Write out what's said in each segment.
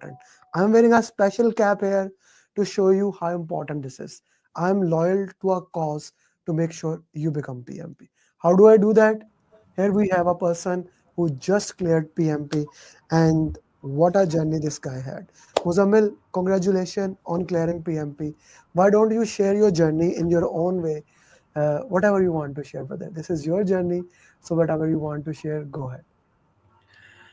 important. I'm wearing a special cap here to show you how important this is. I'm loyal to a cause to make sure you become PMP. How do I do that? Here we have a person who just cleared PMP, and what a journey this guy had. Muzammil, congratulations on clearing PMP. Why don't you share your journey in your own way? Whatever you want to share, brother. This is your journey, so whatever you want to share, go ahead.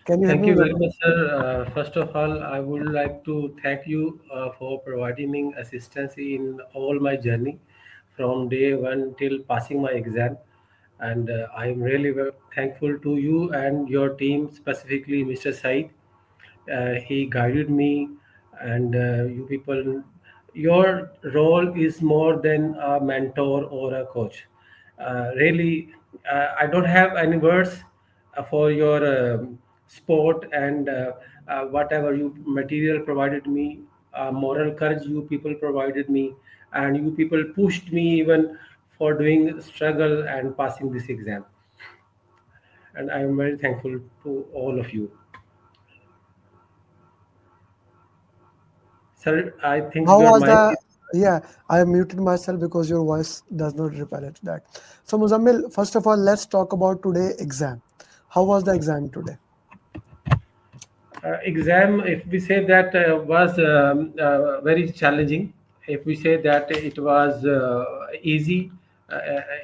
Can you help Thank me, you very Muzammil? much, sir. First of all, I would like to thank you for providing me assistance in all my journey from day one till passing my exam. And I am really thankful to you and your team, specifically Mr. Said. He guided me, and you people, your role is more than a mentor or a coach. Really, I don't have any words for your sport and whatever you material provided me, moral courage you people provided me, and you people pushed me even for doing struggle and passing this exam. And I am very thankful to all of you. Sir, I think How your was mic the? is. Yeah, I muted myself because your voice does not repel to that. So, Muzammil, first of all, let's talk about today exam. How was the exam today? Exam, if we say that was very challenging, if we say that it was easy,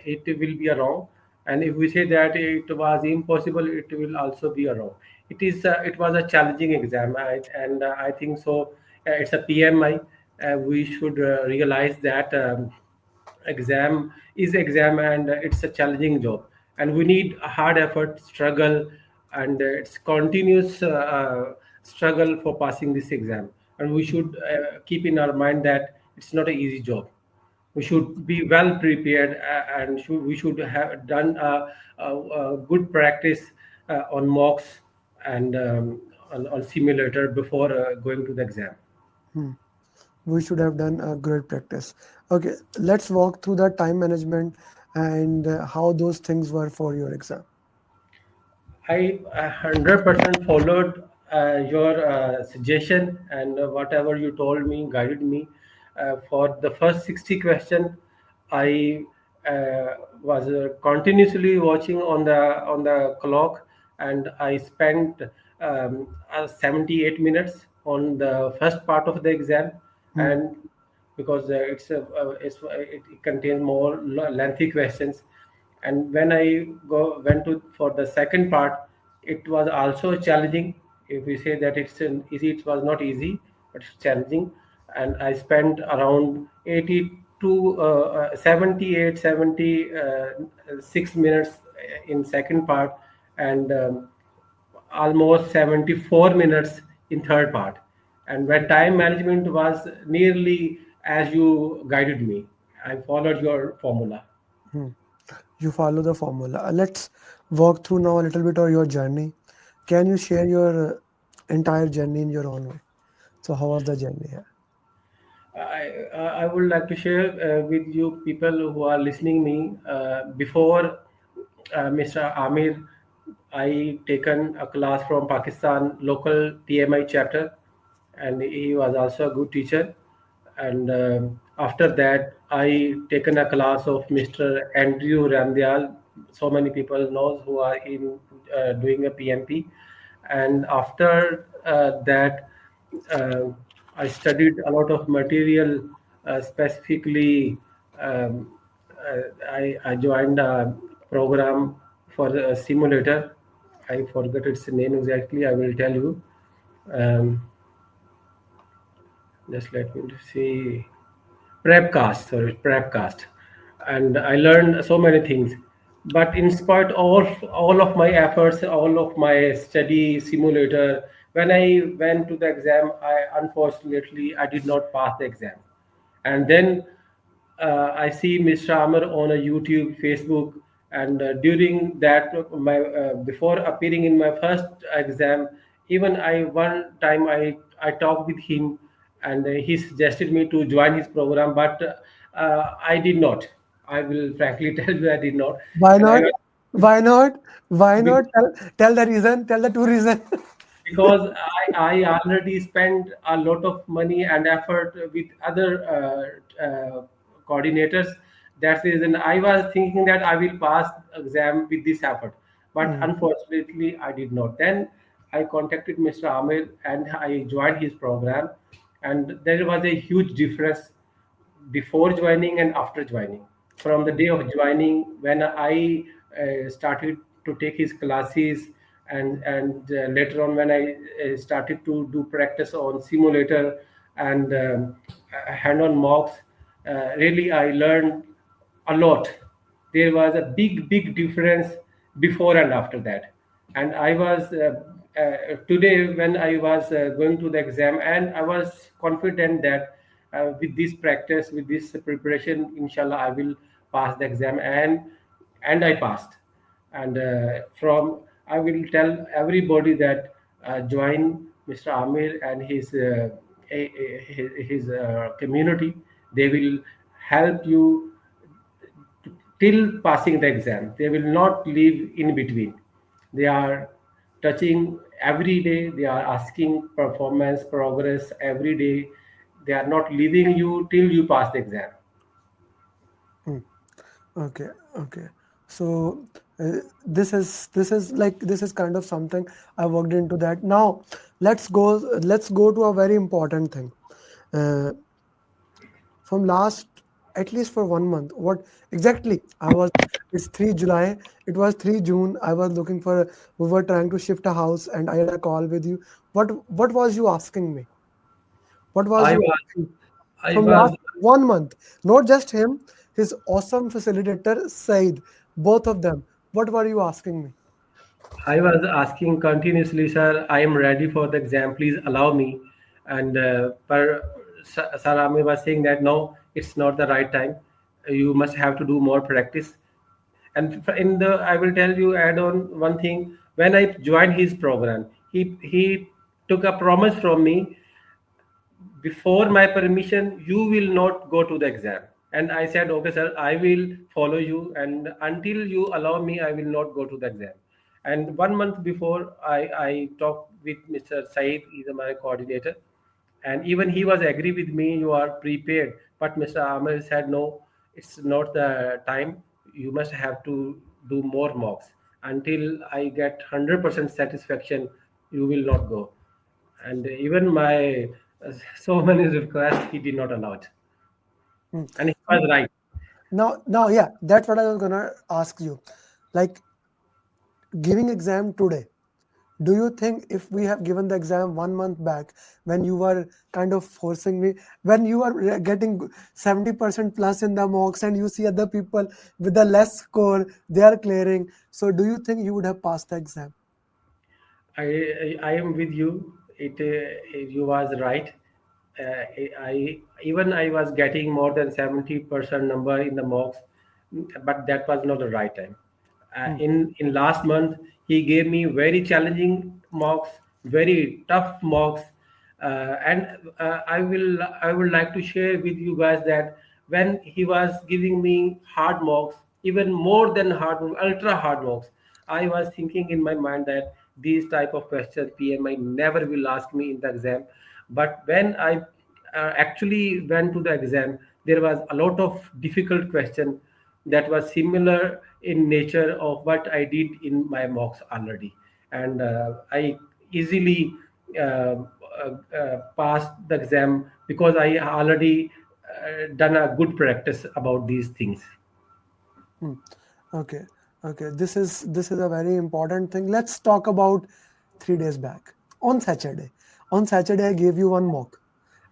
it will be a wrong. And if we say that it was impossible, it will also be a wrong. It was a challenging exam, and I think so. It's a PMI. We should realize that. Exam is exam, and it's a challenging job, and we need a hard effort, struggle, and it's continuous struggle for passing this exam. And we should keep in our mind that it's not an easy job. We should be well prepared, and we should have done a good practice on mocks and on simulator before going to the exam. Hmm. We should have done a great practice. Okay, let's walk through the time management and how those things were for your exam. I 100% followed your suggestion, and whatever you told me guided me. For the first 60 question, I was continuously watching on the clock, and I spent 78 minutes on the first part of the exam. Hmm. And because it contains more lengthy questions. And when I went to for the second part, it was also challenging. If we say that it's an easy, it was not easy, but it's challenging. And I spent around 82 78 76 minutes in second part, and almost 74 minutes in third part. And when time management was nearly as you guided me, I followed your formula. Hmm. You follow the formula. Let's walk through now a little bit of your journey. Can you share your entire journey in your own way? So, how was the journey here? I would like to share with you people who are listening me. Before Mr. Amer, I taken a class from Pakistan local TMI chapter, and he was also a good teacher. And after that, I taken a class of Mr. Andrew Ramdial. So many people knows who are in doing a PMP. And after that, uh, I studied a lot of material, specifically. Um, I joined a program for a simulator. I forgot its name exactly. I will tell you. Um, just let me see. Prepcast, sorry, Prepcast, and I learned so many things. But in spite of all of my efforts, all of my study simulator, when I went to the exam, I unfortunately I did not pass the exam. And then I see Mr. Amer on a YouTube, Facebook, and during that, my before appearing in my first exam, even I one time I talked with him, and he suggested me to join his program, but I did not. I will frankly tell you I did not, Why and I not? Why not? Why be- not? Tell the reason. Tell the two reason. because I already spent a lot of money and effort with other coordinators. That's the reason I was thinking that I will pass exam with this effort, but Hmm. unfortunately I did not. Then I contacted Mr. Amer and I joined his program, and there was a huge difference before joining and after joining. From the day of joining, when I started to take his classes, and later on when I started to do practice on simulator and hand-on mocks, really I learned a lot. There was a big difference before and after that. And I was today when I was going to the exam, and I was confident that with this practice, with this preparation, inshallah I will pass the exam. And I passed. And from I will tell everybody that join Mr. Amir and his community. They will help you till passing the exam. They will not leave in between. They are touching every day. They are asking performance progress every day. They are not leaving you till you pass the exam. Hmm. Okay, okay. So this is kind of something I worked into that. Now let's go to a very important thing. Uh, from last at least for 1 month, what exactly I was, it's 3 July, it was 3 June, I was looking for, we were trying to shift a house and I had a call with you. What was you asking me? What was I you was asking I from last was 1 month? Not just him, his awesome facilitator Said, both of them. What were you asking me? I was asking continuously, sir. I am ready for the exam. Please allow me. And Salami was saying that no, it's not the right time. You must have to do more practice. And in the, I will tell you, add on one thing. When I joined his program, he took a promise from me, before my permission you will not go to the exam. And I said, okay sir, I will follow you, and until you allow me I will not go to the exam. And 1 month before, I talked with Mr. Said, he's my coordinator, and even he was agree with me, you are prepared. But Mr. Amer said no, it's not the time. You must have to do more mocks. Until I get 100% satisfaction, you will not go. And even my so many requests he did not allow it. Hmm. And he was right. Now, yeah, that's what I was gonna ask you. Like giving exam today. Do you think if we have given the exam 1 month back, when you were kind of forcing me, when you are getting 70% plus in the mocks and you see other people with the less score, they are clearing. So do you think you would have passed the exam? I am with you. You was right. I even I was getting more than 70% number in the mocks, but that was not the right time. Hmm. In last month, he gave me very challenging mocks, very tough mocks, and I would like to share with you guys that when he was giving me hard mocks, even more than hard, ultra hard mocks, I was thinking in my mind that these type of questions PMI never will ask me in the exam. But when I actually went to the exam, there was a lot of difficult question that was similar in nature of what I did in my mocks already, and I easily passed the exam because I already done a good practice about these things. Hmm. Okay. Okay. This is a very important thing. Let's talk about 3 days back. On Saturday. On Saturday, I gave you one mock.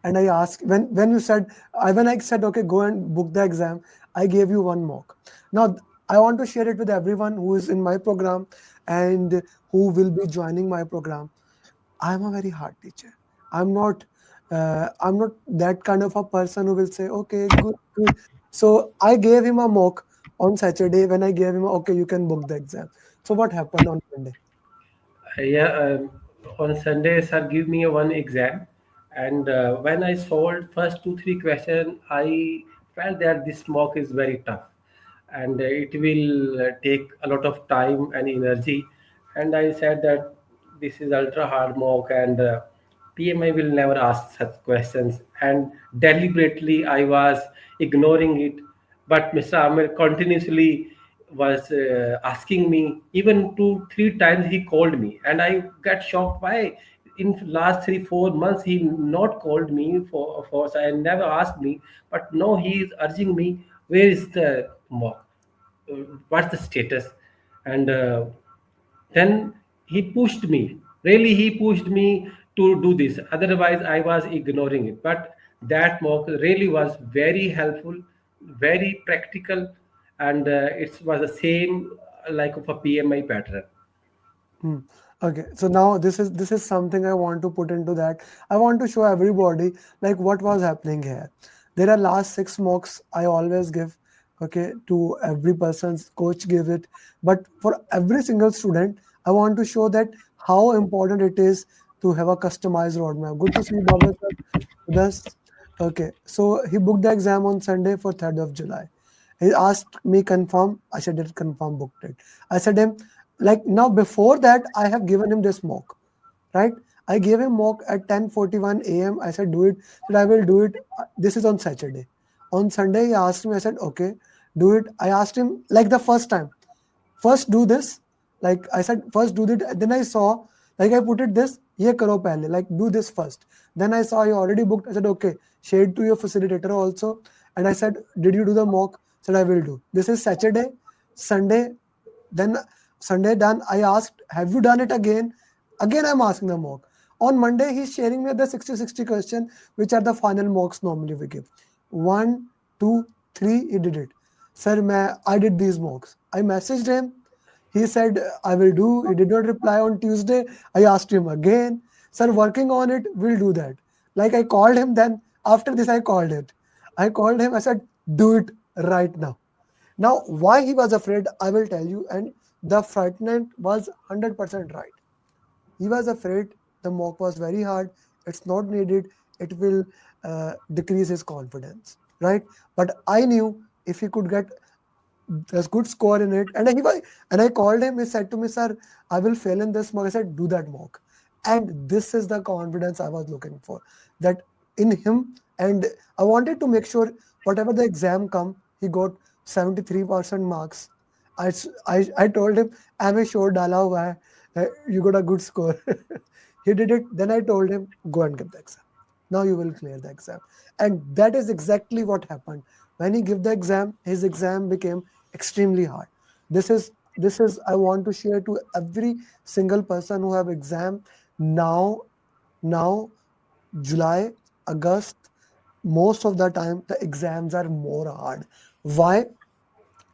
And I asked when you said when I said okay, go and book the exam, I gave you one mock. Now I want to share it with everyone who is in my program and who will be joining my program. I'm a very hard teacher. I'm not that kind of a person who will say, okay, good, good. So I gave him a mock on Saturday when I gave him, okay, you can book the exam. So what happened on Monday? Yeah, on Sunday, sir give me a one exam, and when I solved first two three questions, I felt that this mock is very tough, and it will take a lot of time and energy. And I said that this is ultra hard mock, and PMI will never ask such questions. And deliberately, I was ignoring it. But Mr. Amer continuously was asking me, even 2 3 times he called me, and I got shocked. Why in last 3 4 months he not called me for I never asked me, but no, he is urging me, where is the mock, what's the status? And then he pushed me, really he pushed me to do this, otherwise I was ignoring it. But that mock really was very helpful, very practical, and it was the same like of a PMI pattern. Hmm. Okay, so now this is something I want to put into that. I want to show everybody like what was happening here. There are last six mocks I always give, okay, to every person's coach give it. But for every single student, I want to show that how important it is to have a customized roadmap. Good to see Baba sir with us. Okay, so he booked the exam on Sunday for 3rd of July. He asked me confirm. I said it confirm booked it. I said him like now before that I have given him this mock, right? I gave him mock at 10:41 a.m. I said do it. Said I will do it. This is on Saturday. On Sunday he asked me. I said okay, do it. I asked him like the first time. First do this. Like I said, first do it. Then I saw, like I put it this, ye karo pehle, like do this first. Then I saw he already booked. I said, okay, share it to your facilitator also. And I said, did you do the mock? Said I will do. This is Saturday, Sunday. Then Sunday done. I asked, have you done it again? Again, I'm asking the mock. On Monday, he's sharing me the 60-60 question, which are the final mocks normally we give. One, two, three, he did it. Sir, I did these mocks. I messaged him. He said, I will do. He did not reply on Tuesday. I asked him again. Sir, working on it, we'll do that. Like I called him, then after this, I called it. I called him. I said, do it right now. Now, why he was afraid, I will tell you. And the frightened was 100% right. He was afraid the mock was very hard. It's not needed. It will decrease his confidence, right? But I knew if he could get there's good score in it. And I called him. He said to me, "Sir, I will fail in this mock." I said, "Do that mock." And this is the confidence I was looking for. That in him, and I wanted to make sure whatever the exam come, he got 73% marks. I told him, "I'm a sure dala hua hai. You got a good score." He did it. Then I told him, "Go and give the exam. Now you will clear the exam." And that is exactly what happened. When he gave the exam, his exam became extremely hard. This is I want to share to every single person who have exam now. Now July, August, most of the time the exams are more hard. Why?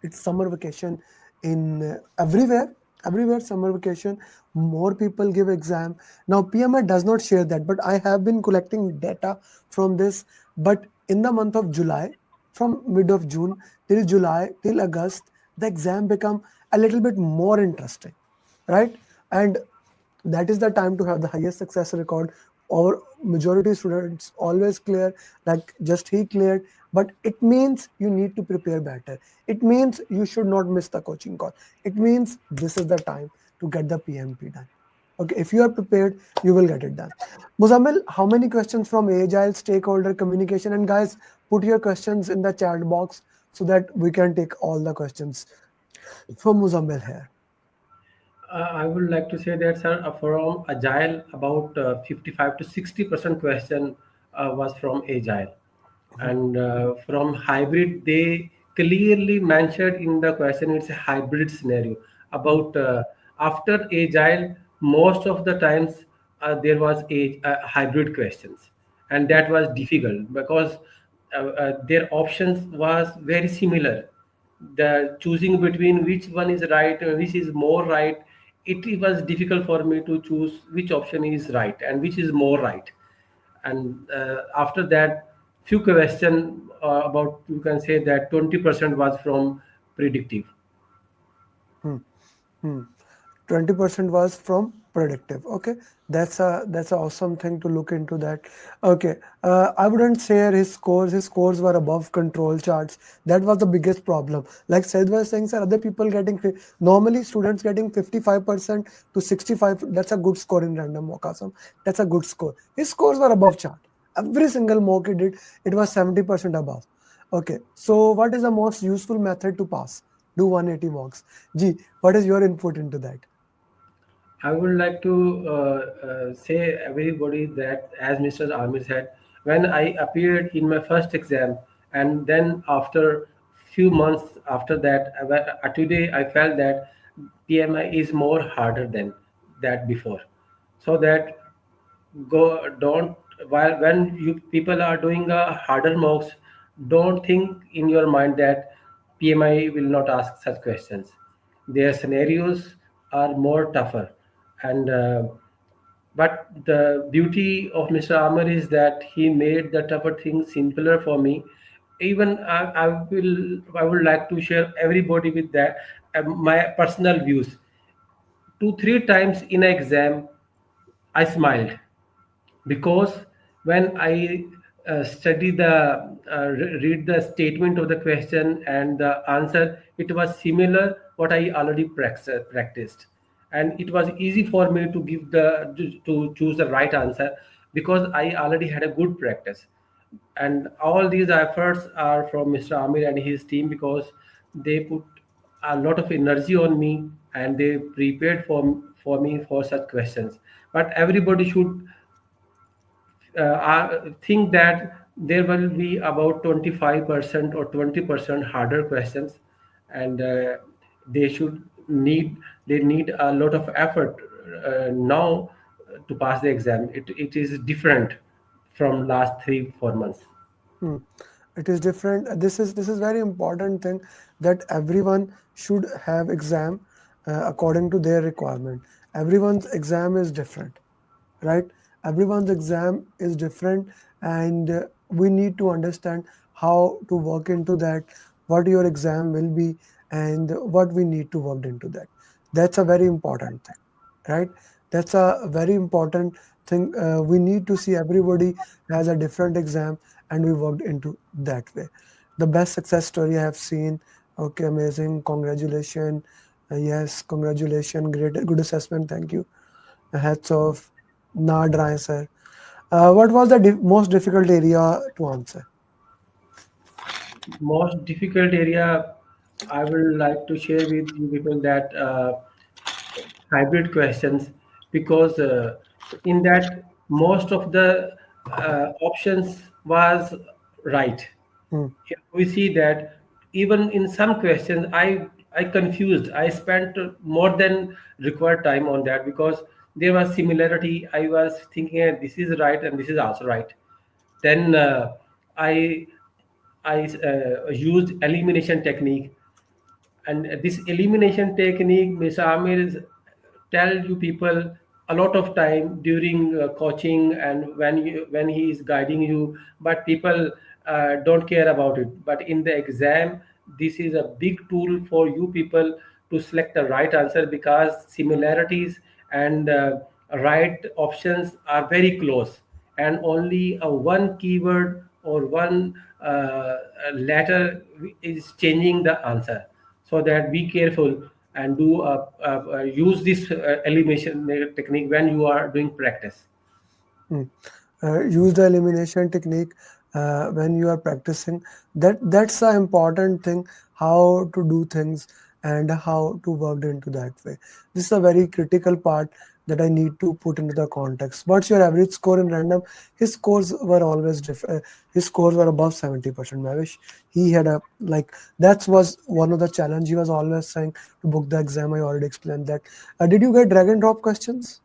It's summer vacation in everywhere summer vacation, more people give exam. Now PMI does not share that, but I have been collecting data from this. But in the month of July, from mid of June till July till August, the exam become a little bit more interesting, right? And that is the time to have the highest success record. Our majority students always clear, like just he cleared. But it means you need to prepare better. It means you should not miss the coaching call. It means this is the time to get the PMP done. Okay, if you are prepared, you will get it done. Muzammil, how many questions from agile stakeholder communication? And guys, put your questions in the chat box so that we can take all the questions from Muzammil here. I would like to say that, sir, from Agile, about 55 to 60% question was from Agile. And from hybrid, they clearly mentioned in the question it's a hybrid scenario. About after Agile, most of the times there was a hybrid questions, and that was difficult because their options was very similar. The choosing between which one is right, which is more right, it was difficult for me to choose which option is right and which is more right. And after that, few question about, you can say that 20% was from predictive. Hmm. Hmm. 20% was from predictive. Okay, that's a awesome thing to look into that. Okay, I wouldn't say his scores were above control charts. That was the biggest problem. Like Said was saying, sir, other people getting normally students getting 55% to 65. That's a good score in random mock exam. That's a good score. His scores were above chart. Every single mock he did, it was 70% above. Okay, so what is the most useful method to pass? Do 180 mocks. G, what is your input into that? I would like to say everybody that, as Mr. Amir said, when I appeared in my first exam, and then after few months after that, today I felt that PMI is more harder than that before. So that go don't while when you people are doing a harder mocks, don't think in your mind that PMI will not ask such questions. Their scenarios are more tougher, and but the beauty of Mr. Amar is that he made the tougher things simpler for me. Even I would like to share everybody with that my personal views. 2 3 times in an exam, I smiled because when I read the statement of the question and the answer, it was similar what I already practiced, and it was easy for me to to choose the right answer because I already had a good practice. And all these efforts are from Mr. Amir and his team because they put a lot of energy on me and they prepared for me for such questions. But everybody should I think that there will be about 25% or 20% harder questions, and they should need they need a lot of effort now to pass the exam. It is different from last 3 4 months. Hmm. It is different. This is very important thing that everyone should have exam according to their requirement. Everyone's exam is different, right? Everyone's exam is different, and we need to understand how to work into that, what your exam will be, and what we need to work into that. That's a very important thing, right? That's a very important thing. We need to see everybody has a different exam, and we worked into that way. The best success story I have seen. Okay, amazing. Congratulations. Yes, congratulations. Great, good assessment. Thank you. Hats off. Nah, dry, sir. What was the most difficult area to answer? Most difficult area I would like to share with you people that hybrid questions because in that most of the options was right. Hmm, Here we see that even in some questions I confused. I spent more than required time on that because there was similarity. I was thinking this is right and this is also right. Then I I used elimination technique, and this elimination technique, Mr. Amir is tell you people a lot of time during coaching and when he is guiding you, but people don't care about it. But in the exam, this is a big tool for you people to select the right answer because similarities and right options are very close, and only a one keyword or one letter is changing the answer. So that be careful and use this elimination technique when you are doing practice. hmm. Use the elimination technique when you are practicing. That's the important thing. How to do things and how to work into that way. This is a very critical part that I need to put into the context. What's your average score in random? His scores were always different. His scores were above 70%. Mavish, he had a like that was one of the challenge. He was always saying to book the exam. I already explained that. Did you get drag and drop questions?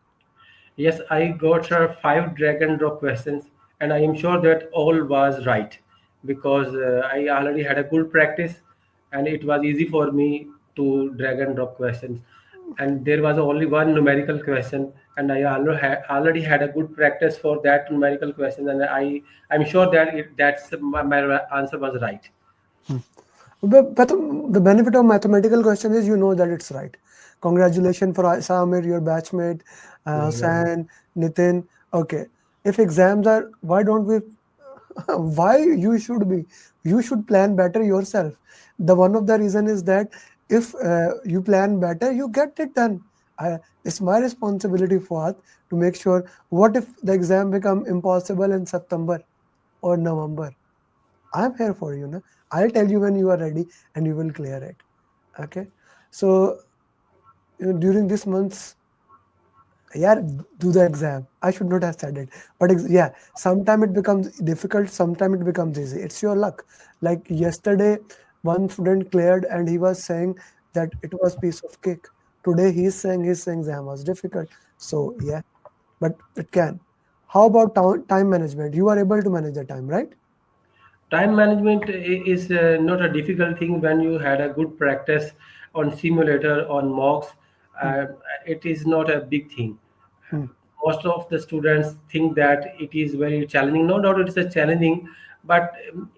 Yes, I got her 5 drag and drop questions, and I am sure that all was right because I already had a good practice, and it was easy for me to drag and drop questions. And there was only one numerical question, and I already had a good practice for that numerical question, and I'm sure that my answer was right. But the benefit of mathematical question is you know that it's right. Congratulations for Amer, your batchmate, Hussain, Nitin. Okay, if exams are, why don't we? Why you should be? You should plan better yourself. The one of the reason is that if you plan better, you get it done. It's my responsibility for to make sure. What if the exam become impossible in September or November? I'm here for you. No? I'll tell you when you are ready and you will clear it. Okay. So during this month's, yeah, do the exam. I should not have said it, but yeah, sometimes it becomes difficult, sometimes it becomes easy. It's your luck. Like yesterday, one student cleared and he was saying that it was piece of cake. Today he's saying his exam was difficult. So yeah, but it can. How about time management? You are able to manage the time, right? Time management is not a difficult thing when you had a good practice on simulator, on mocks. Hmm, uh, it is not a big thing. hmm, Most of the students think that it is very challenging. No doubt it is a challenging, but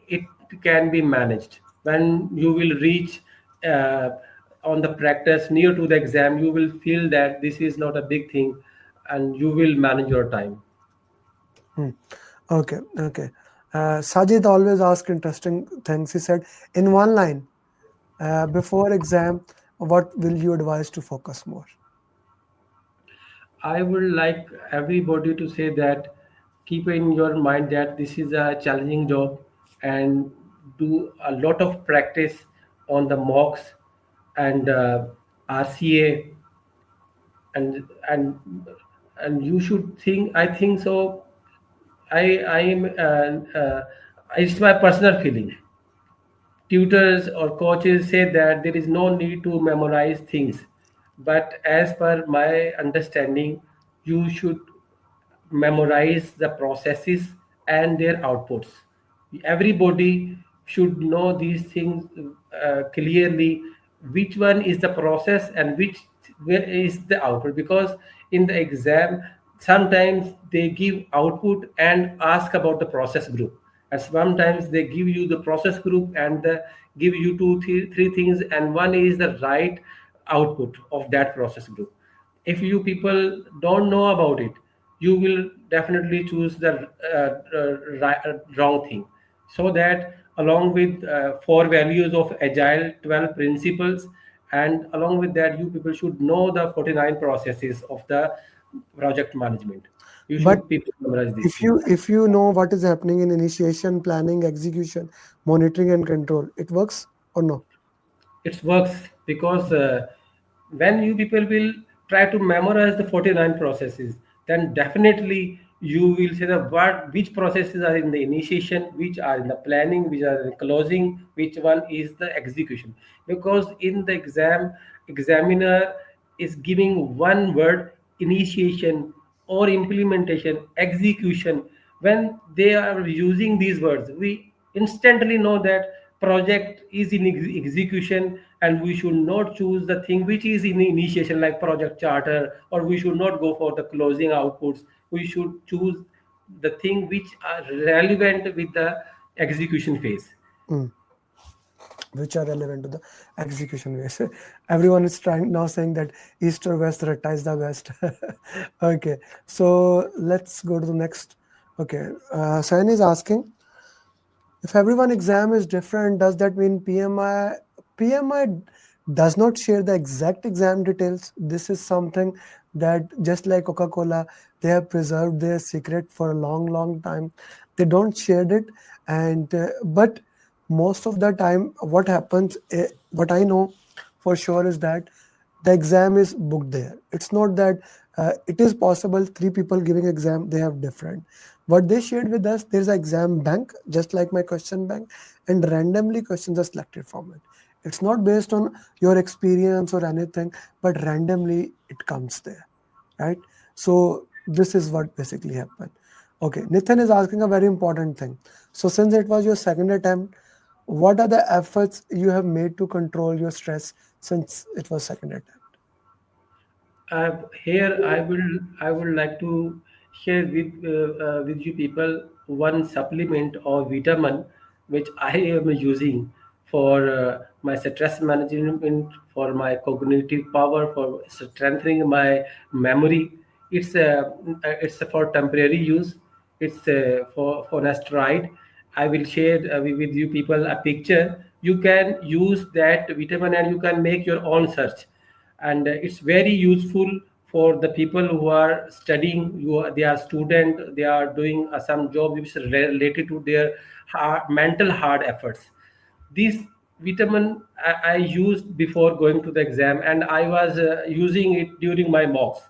it can be managed. When you will reach uh, on the practice near to the exam, you will feel that this is not a big thing, and you will manage your time. hmm. Okay, okay. Sajid always asks interesting things. He said, in one line, before exam, what will you advise to focus more? I would like everybody to say that keep in your mind that this is a challenging job, and do a lot of practice on the mocks and RCA, and and you should think. I think so. I am. It's my personal feeling. Tutors or coaches say that there is no need to memorize things, but as per my understanding, you should memorize the processes and their outputs. Everybody should know these things clearly, which one is the process and which where is the output, because in the exam sometimes they give output and ask about the process group, and sometimes they give you the process group and give you three things, and one is the right output of that process group. If you people don't know about it, you will definitely choose the wrong thing. So that along with four values of agile, 12 principles, and along with that, you people should know the 49 processes of the project management. You But should people memorize these if things. you know what is happening in initiation, planning, execution, monitoring, and control, it works or no? It works because when you people will try to memorize the 49 processes, then definitely you will say the what which processes are in the initiation, which are in the planning, which are in the closing, which one is the execution. Because in the exam, examiner is giving one word: initiation or implementation, execution. When they are using these words, we instantly know that project is in execution, and we should not choose the thing which is in initiation like project charter, or we should not go for the closing outputs. We should choose the thing which are relevant with the execution phase. Mm, which are relevant to the execution ways. Everyone is trying now saying that east or west, Ratta is the best. Okay, so let's go to the next. Okay, Sain is asking, if everyone exam is different, does that mean PMI does not share the exact exam details? This is something that just like Coca-Cola, they have preserved their secret for a long, long time. They don't share it, and but most of the time, what happens? What I know for sure is that the exam is booked there. It's not that it is possible three people giving exam they have different. What they shared with us, there's an exam bank just like my question bank, and randomly questions are selected from it. It's not based on your experience or anything, but randomly it comes there, right? So this is what basically happened. Okay, Nathan is asking a very important thing. So since it was your second attempt, what are the efforts you have made to control your stress since it was second attempt? Here I would like to share with you people one supplement or vitamin which I am using for my stress management, for my cognitive power, for strengthening my memory. It's for temporary use. It's for an asteroid. I will share with you people a picture. You can use that vitamin and you can make your own search, and it's very useful for the people who are studying. They are student. They are doing some job which is related to their mental hard efforts. This vitamin I used before going to the exam, and I was using it during my mocks.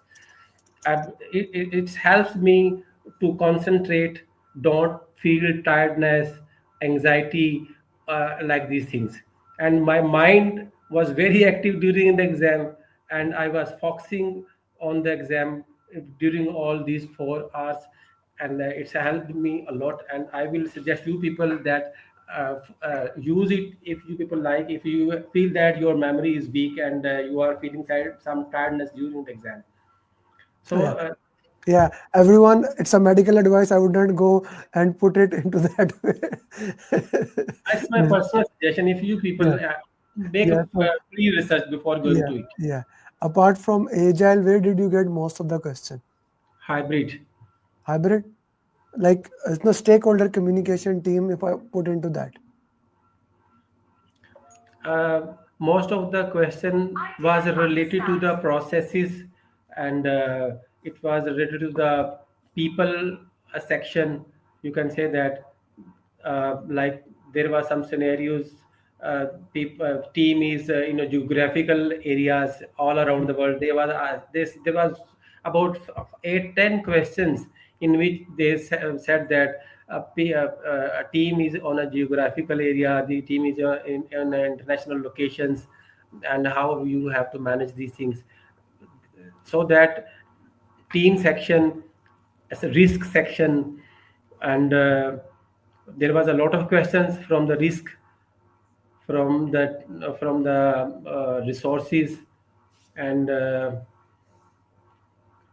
And it helps me to concentrate, don't feel tiredness, anxiety, like these things. And my mind was very active during the exam, and I was focusing on the exam during all these 4 hours. And it's helped me a lot, and I will suggest you people that use it if you people like, if you feel that your memory is weak and you are feeling some tiredness during the exam. So Yeah. Yeah, everyone, it's a medical advice. I would not go and put it into that way. that's my personal suggestion. If you people Yeah, make a yeah. So pre-research before going yeah, to it. yeah. Apart from agile, where did you get most of the question? Hybrid. Hybrid, like no stakeholder communication team. If I put into that. Most of the question was related to the processes, and it was related to the people section. You can say that, like there were some scenarios. Team is in a geographical areas all around the world. There was about 8 10 questions in which they said that a team is on a geographical area, the team is in international locations, and how you have to manage these things. So that team section as a risk section, and there was a lot of questions from the risk, from the resources, and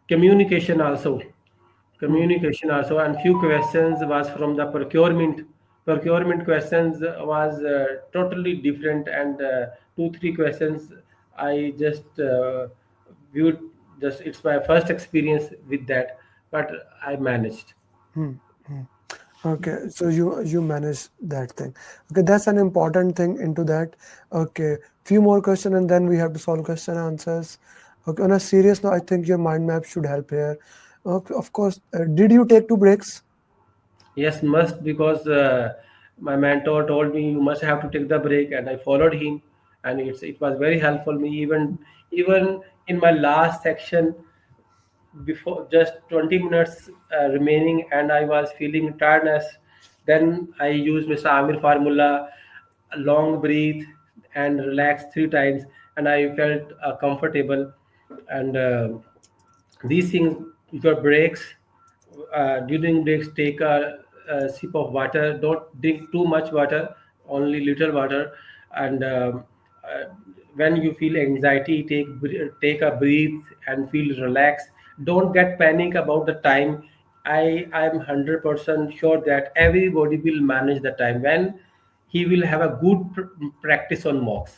communication also. Hmm. Communication also, and few questions was from the procurement questions was totally different, and 2 3 questions I just viewed. Just it's my first experience with that, but I managed. Hmm. Hmm. Okay, so you manage that thing. Okay, that's an important thing into that. Okay, few more question and then we have to solve question answers. Okay, on a serious note, I think your mind map should help here. Okay, of course. Did you take 2 breaks? Yes, must, because my mentor told me you must have to take the break, and I followed him, and it was very helpful me, even in my last section, before just 20 minutes remaining and I was feeling tiredness. Then I used Mr. Amir formula, a long breathe and relax 3 times, and I felt comfortable. And these things, your breaks, during breaks, take a sip of water. Don't drink too much water, only little water. And uh, when you feel anxiety, take a breathe and feel relaxed. Don't get panic about the time. I'm 100% sure that everybody will manage the time when he will have a good practice on mocks.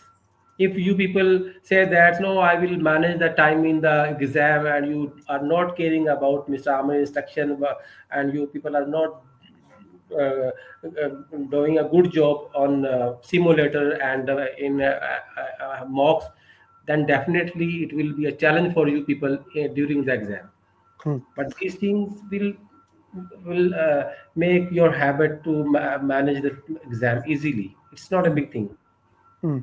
If you people say that no, I will manage the time in the exam, and you are not caring about Mr. Amer instruction, and you people are not uh, uh, doing a good job on simulator and in mocks, then definitely it will be a challenge for you people during the exam. Hmm. But these things will make your habit to manage the exam easily. It's not a big thing. Hmm.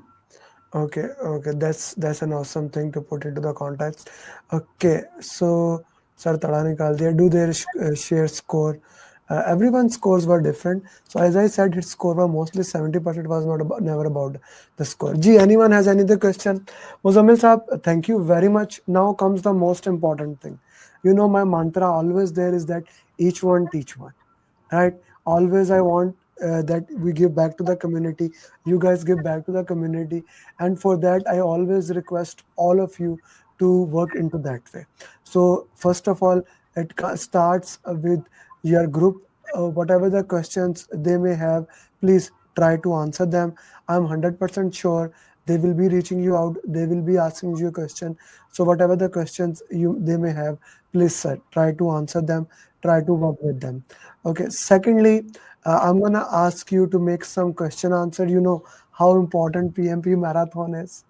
Okay, okay, that's an awesome thing to put into the context. Okay, so sir tada nikal diya. Do their share score. Everyone's scores were different. So as I said, his score was mostly 70%. Was not about, never about the score. Gee, anyone has any other question? Muzammil Saab, thank you very much. Now comes the most important thing. You know my mantra always there is that each one teach one, right? Always I want that we give back to the community, you guys give back to the community, and for that I always request all of you to work into that way. So first of all, it starts with your group. Whatever the questions they may have, please try to answer them. I'm 100% sure they will be reaching you out, they will be asking you a question. So whatever the questions you they may have, please sir, try to answer them, try to work with them. Okay, secondly, I'm gonna ask you to make some question answer. You know how important PMP marathon is,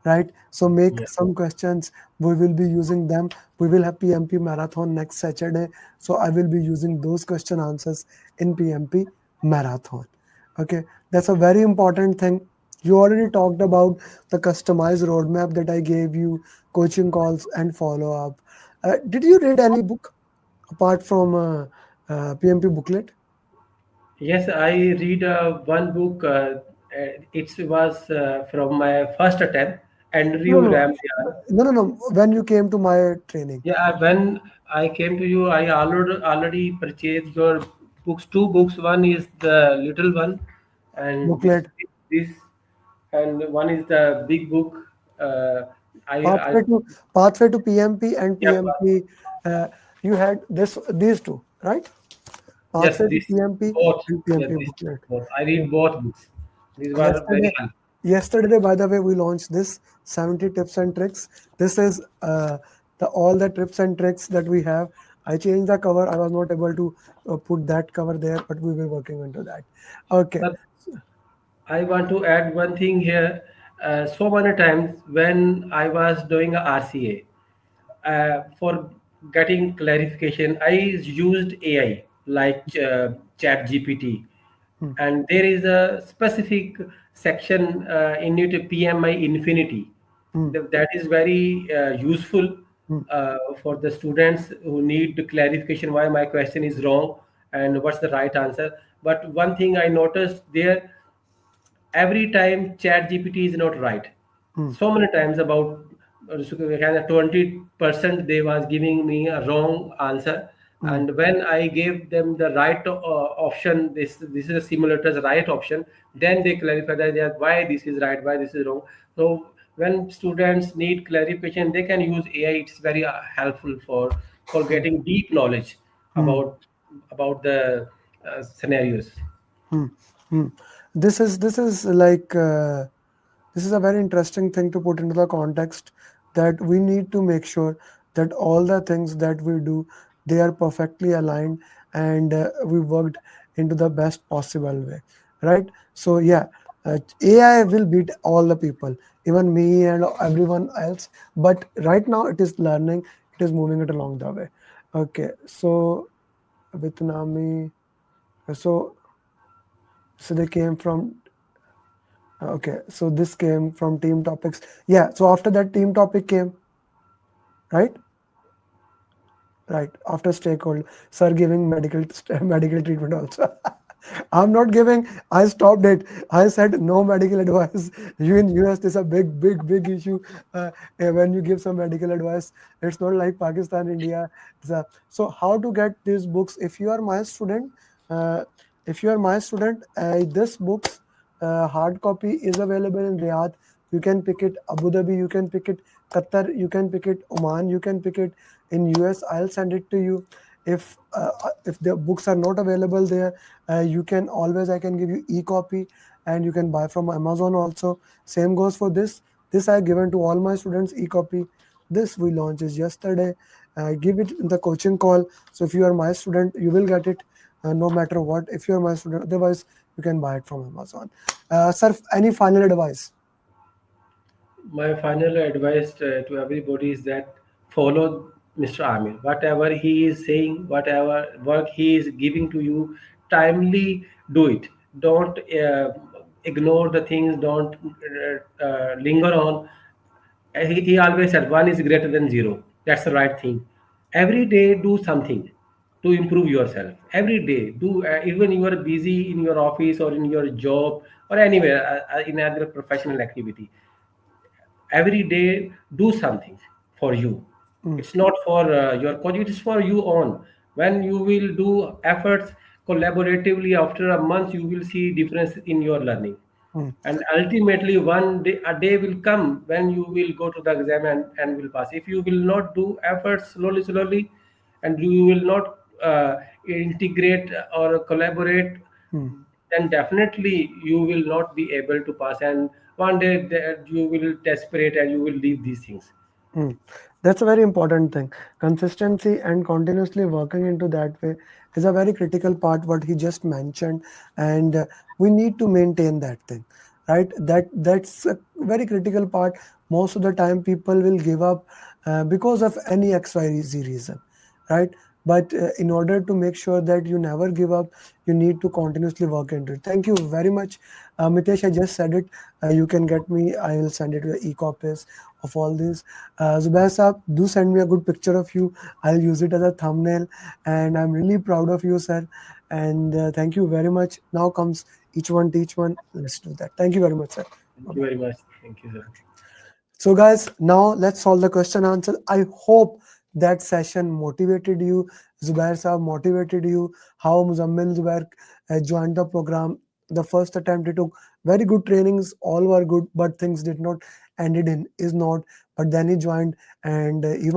right? So make Yeah. some questions, we will be using them. We will have PMP marathon next Saturday, so I will be using those question answers in PMP marathon. Okay, that's a very important thing. You already talked about the customized roadmap that I gave you, coaching calls and follow up. Did you read any book apart from PMP booklet? Yes, I read one book. It was from my first attempt, No, Andrew no, Ramsey. no. When you came to my training, Yeah, when I came to you, I already purchased your books. Two books. One is the little one, and booklet, this, and one is the big book. Uh, I pathway to PMP and yeah, PMP. Uh, you had these two, right? yes, Pathway to this PMP both. and Yeah, PMP this booklet. both. I read both books. These were very Yesterday, helpful. yesterday, by the way, we launched this 70 tips and tricks. This is the all the tips and tricks that we have. I changed the cover. I was not able to put that cover there, but we were working into that. Okay. But I want to add one thing here. So many times when I was doing a RCA, for getting clarification, I used AI like Chat GPT, Hmm, and there is a specific section in it, PMI Infinity. hmm, That is very useful hmm, for the students who need the clarification why my question is wrong and what's the right answer. But one thing I noticed there, every time chat gpt is not right. hmm, So many times about 20% they was giving me a wrong answer, hmm, and when I gave them the right option, this is a similar to the right option, then they clarify that yeah, why this is right, why this is wrong. So when students need clarification, they can use AI. It's very helpful for hmm, getting deep knowledge hmm. about the scenarios. Hmm, hmm. This is like this is a very interesting thing to put into the context that we need to make sure that all the things that we do, they are perfectly aligned and we worked into the best possible way, right? So yeah, AI will beat all the people, even me and everyone else. But right now it is learning, it is moving it along the way. Okay, so Vietnami, so so they came from okay, so this came from team topics. Yeah, so after that team topic came, right? Right. After stakeholder, sir giving medical medical treatment also. I'm not giving. I stopped it. I said no medical advice. You in US, this is a big issue. When you give some medical advice, it's not like Pakistan, India. So how to get these books? If you are my student, uh, this books hard copy is available in Riyadh. You can pick it Abu Dhabi. You can pick it Qatar. You can pick it Oman. You can pick it in US. I'll send it to you. If the books are not available there, you can always I can give you e-copy and you can buy from Amazon also. Same goes for this I given to all my students e-copy. This we launched is yesterday. I give it in the coaching call. So if you are my student, you will get it no matter what. If you are my student, otherwise you can buy it from Amazon. Sir, any final advice? My final advice to everybody is that follow Mr. Amir. Whatever he is saying, whatever work he is giving to you, timely do it. Don't ignore the things. Don't linger on. He always said one is greater than zero. That's the right thing. Every day do something to improve yourself. Every day do, even you are busy in your office or in your job or anywhere in other professional activity, every day do something for you. Mm, It's not for your coach, it is for you own. When you will do efforts collaboratively, after a month you will see difference in your learning, mm, and ultimately one day a day will come when you will go to the exam and will pass. If you will not do efforts slowly, and you will not integrate or collaborate, mm, then definitely you will not be able to pass, and one day that you will desperate and you will leave these things. Mm. That's a very important thing. Consistency and continuously working into that way is a very critical part, what he just mentioned, and we need to maintain that thing, right? That's a very critical part. Most of the time, people will give up because of any XYZ reason, right? But in order to make sure that you never give up, you need to continuously work into it. Thank you very much, Mitesh. I just said it. You can get me. I will send it to e-copies of all these. Zubair Saab, do send me a good picture of you. I'll use it as a thumbnail. And I'm really proud of you, sir. And thank you very much. Now comes each one, teach one. Let's do that. Thank you very much, sir. Thank Bye you bye. very much. Thank you, sir. So, guys, now let's solve the question answer. I hope that session motivated you. Zubair Saab motivated you. How Muzammil Zubair joined the program. The first attempt he took very good trainings. All were good, but things did not ended in is not. But then he joined, and even